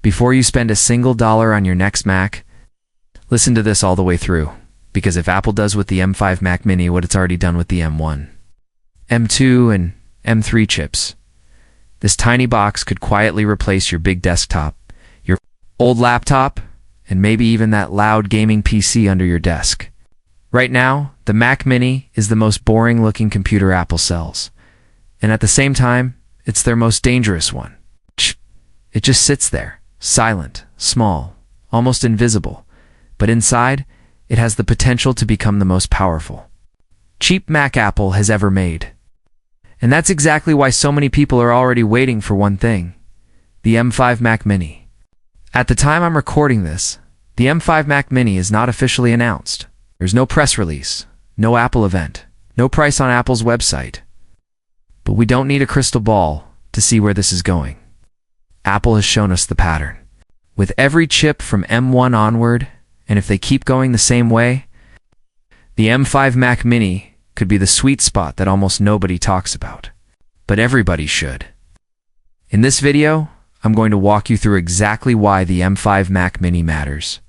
Before you spend a single dollar on your next Mac, listen to this all the way through, because if Apple does with the M5 Mac Mini what it's already done with the M1, M2, and M3 chips, this tiny box could quietly replace your big desktop, your old laptop, and maybe even that loud gaming PC under your desk. Right now, the Mac Mini is the most boring-looking computer Apple sells, and at the same time, it's their most dangerous one. It just sits there, silent, small, almost invisible, but inside, it has the potential to become the most powerful, cheap Mac Apple has ever made. And that's exactly why so many people are already waiting for one thing: the M5 Mac Mini. At the time I'm recording this, the M5 Mac Mini is not officially announced. There's no press release, no Apple event, no price on Apple's website. But we don't need a crystal ball to see where this is going. Apple has shown us the pattern. With every chip from M1 onward, and if they keep going the same way, the M5 Mac Mini could be the sweet spot that almost nobody talks about. But everybody should. In this video, I'm going to walk you through exactly why the M5 Mac Mini matters,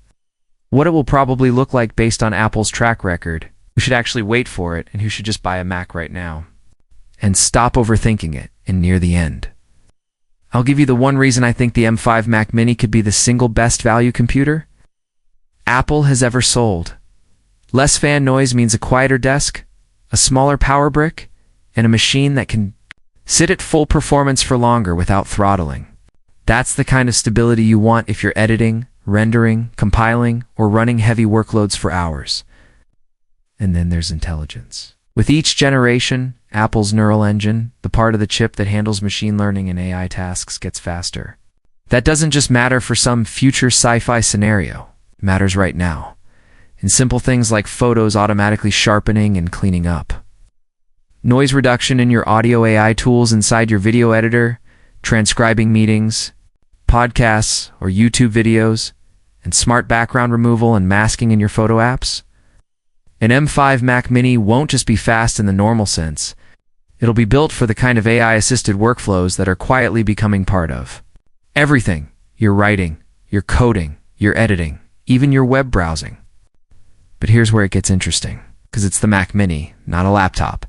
what it will probably look like based on Apple's track record, who should actually wait for it, and who should just buy a Mac right now, and stop overthinking it in near the end. I'll give you the one reason I think the M5 Mac Mini could be the single best value computer Apple has ever sold. Less fan noise means a quieter desk, a smaller power brick, and a machine that can sit at full performance for longer without throttling. That's the kind of stability you want if you're editing, rendering, compiling, or running heavy workloads for hours. And then there's intelligence. With each generation, Apple's neural engine, the part of the chip that handles machine learning and AI tasks, gets faster. That doesn't just matter for some future sci-fi scenario. It matters right now, in simple things like photos automatically sharpening and cleaning up, noise reduction in your audio AI tools inside your video editor, transcribing meetings, podcasts, or YouTube videos, and smart background removal and masking in your photo apps. An M5 Mac Mini won't just be fast in the normal sense. It'll be built for the kind of AI-assisted workflows that are quietly becoming part of everything: your writing, your coding, your editing, even your web browsing. But here's where it gets interesting. Because it's the Mac Mini, not a laptop,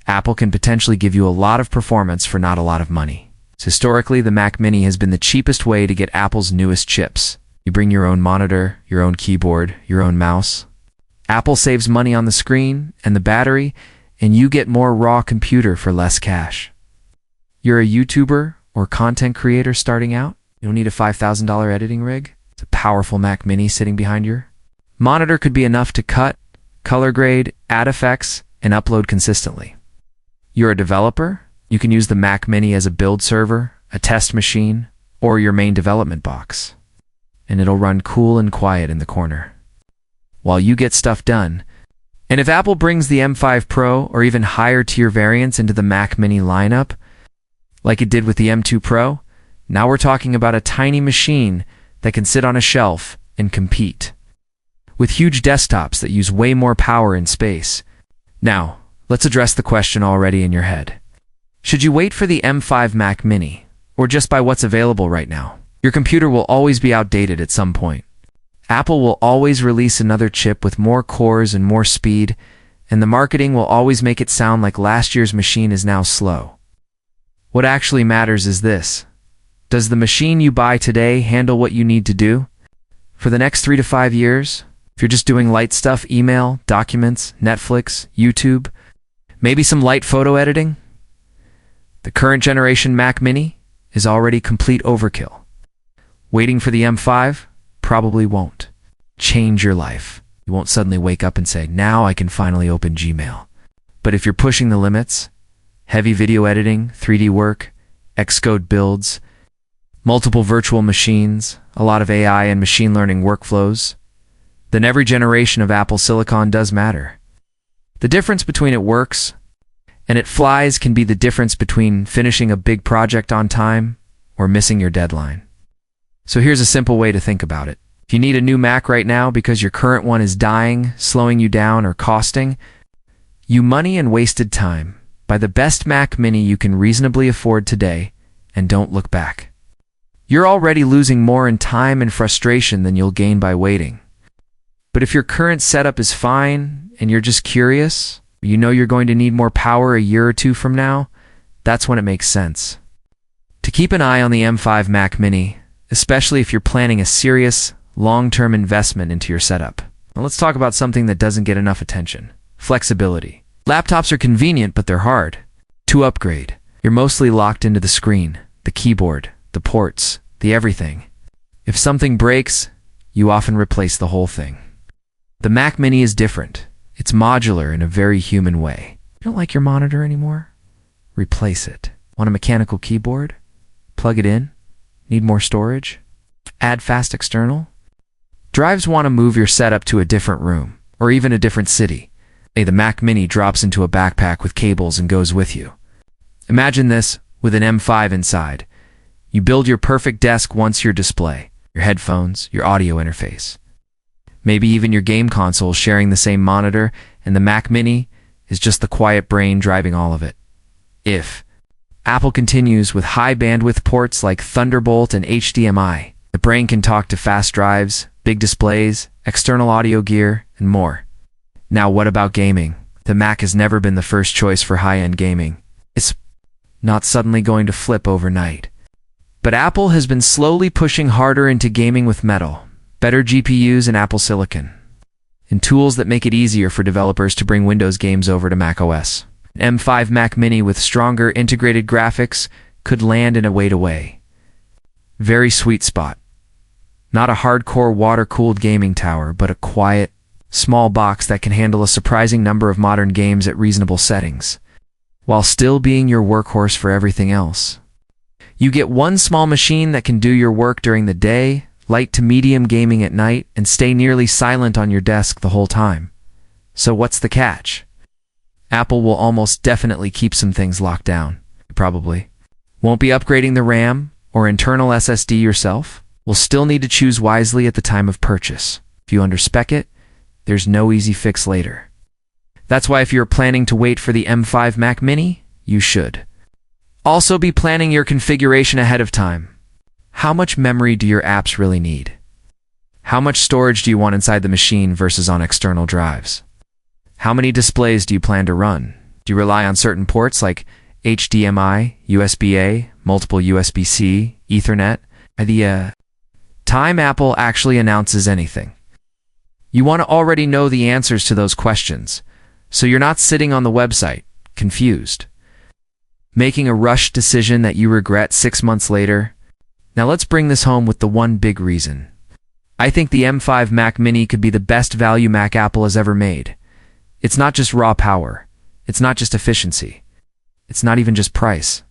Apple can potentially give you a lot of performance for not a lot of money. Historically, the Mac Mini has been the cheapest way to get Apple's newest chips. You bring your own monitor, your own keyboard, your own mouse. Apple saves money on the screen and the battery, and you get more raw computer for less cash. You're a YouTuber or content creator starting out? You don't need a $5,000 editing rig. It's a powerful Mac Mini sitting behind your monitor could be enough to cut, color grade, add effects, and upload consistently. You're a developer? You can use the Mac Mini as a build server, a test machine, or your main development box. And it'll run cool and quiet in the corner while you get stuff done. And if Apple brings the M5 Pro or even higher tier variants into the Mac Mini lineup, like it did with the M2 Pro, now we're talking about a tiny machine that can sit on a shelf and compete with huge desktops that use way more power and space. Now, let's address the question already in your head. Should you wait for the M5 Mac Mini, or just buy what's available right now? Your computer will always be outdated at some point. Apple will always release another chip with more cores and more speed, and the marketing will always make it sound like last year's machine is now slow. What actually matters is this: does the machine you buy today handle what you need to do? For the next 3 to 5 years, if you're just doing light stuff, email, documents, Netflix, YouTube, maybe some light photo editing, the current generation Mac Mini is already complete overkill. Waiting for the M5 probably won't change your life. You won't suddenly wake up and say, now I can finally open Gmail. But if you're pushing the limits, heavy video editing, 3D work, Xcode builds, multiple virtual machines, a lot of AI and machine learning workflows, then every generation of Apple Silicon does matter. The difference between it works and it flies can be the difference between finishing a big project on time or missing your deadline. So here's a simple way to think about it. If you need a new Mac right now because your current one is dying, slowing you down, or costing you money and wasted time, buy the best Mac Mini you can reasonably afford today and don't look back. you're already losing more in time and frustration than you'll gain by waiting. But if your current setup is fine and you're just curious, you know you're going to need more power a year or two from now, that's when it makes sense to keep an eye on the M5 Mac Mini, especially if you're planning a serious, long-term investment into your setup. Now let's talk about something that doesn't get enough attention: flexibility. Laptops are convenient, but they're hard to upgrade. You're mostly locked into the screen, the keyboard, the ports, the everything. If something breaks, you often replace the whole thing. The Mac Mini is different. It's modular in a very human way. You don't like your monitor anymore? Replace it. Want a mechanical keyboard? Plug it in. Need more storage? Add fast external? Drives want to move your setup to a different room, or even a different city. The Mac Mini drops into a backpack with cables and goes with you. Imagine this with an M5 inside. You build your perfect desk once your display, your headphones, your audio interface. Maybe even your game console sharing the same monitor, and the Mac Mini is just the quiet brain driving all of it. If Apple continues with high bandwidth ports like Thunderbolt and HDMI, the brain can talk to fast drives, big displays, external audio gear, and more. Now what about gaming? The Mac has never been the first choice for high-end gaming. It's not suddenly going to flip overnight. But Apple has been slowly pushing harder into gaming with Metal, better GPUs and Apple Silicon, and tools that make it easier for developers to bring Windows games over to macOS. An M5 Mac Mini with stronger integrated graphics could land in a wait-away. Very sweet spot. Not a hardcore water-cooled gaming tower, but a quiet, small box that can handle a surprising number of modern games at reasonable settings, while still being your workhorse for everything else. You get one small machine that can do your work during the day, light to medium gaming at night, and stay nearly silent on your desk the whole time. So what's the catch? Apple will almost definitely keep some things locked down. Probably won't be upgrading the RAM or internal SSD yourself. Will still need to choose wisely at the time of purchase. If you underspec it, there's no easy fix later. That's why if you're planning to wait for the M5 Mac Mini, you should also be planning your configuration ahead of time. How much memory do your apps really need? How much storage do you want inside the machine versus on external drives? How many displays do you plan to run? Do you rely on certain ports like HDMI, USB-A, multiple USB-C, Ethernet? By the time Apple actually announces anything, you want to already know the answers to those questions, so you're not sitting on the website, confused, making a rushed decision that you regret 6 months later. Now let's bring this home with the one big reason. I think the M5 Mac Mini could be the best value Mac Apple has ever made. It's not just raw power. It's not just efficiency. It's not even just price.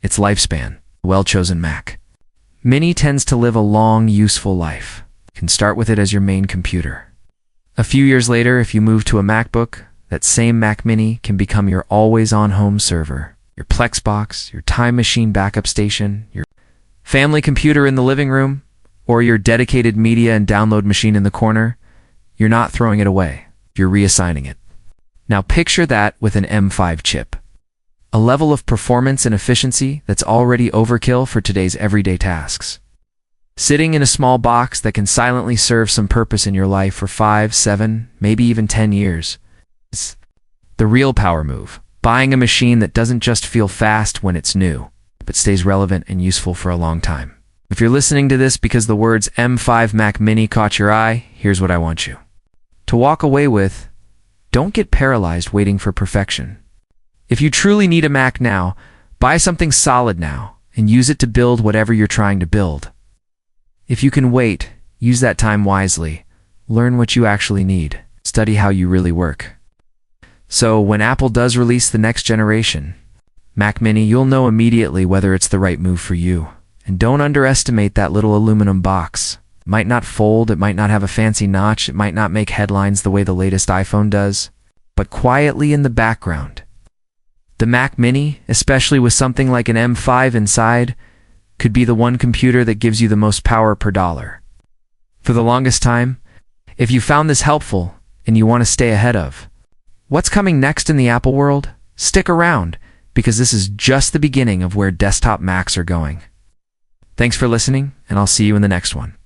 It's lifespan. A well-chosen Mac Mini tends to live a long, useful life. You can start with it as your main computer. A few years later, if you move to a MacBook, that same Mac Mini can become your always-on home server, your Plex box, your time machine backup station, your family computer in the living room, or your dedicated media and download machine in the corner. You're not throwing it away. You're reassigning it. Now picture that with an M5 chip. A level of performance and efficiency that's already overkill for today's everyday tasks. Sitting in a small box that can silently serve some purpose in your life for 5, 7, maybe even 10 years. It's the real power move. Buying a machine that doesn't just feel fast when it's new, but stays relevant and useful for a long time. If you're listening to this because the words M5 Mac Mini caught your eye, here's what I want you to walk away with. Don't get paralyzed waiting for perfection. If you truly need a Mac now, buy something solid now and use it to build whatever you're trying to build. If you can wait, use that time wisely. Learn what you actually need. Study how you really work. So when Apple does release the next generation Mac Mini, you'll know immediately whether it's the right move for you. And don't underestimate that little aluminum box. It might not fold, it might not have a fancy notch, it might not make headlines the way the latest iPhone does, but quietly in the background, the Mac Mini, especially with something like an M5 inside, could be the one computer that gives you the most power per dollar. For the longest time, if you found this helpful and you want to stay ahead of what's coming next in the Apple world, stick around, because this is just the beginning of where desktop Macs are going. Thanks for listening, and I'll see you in the next one.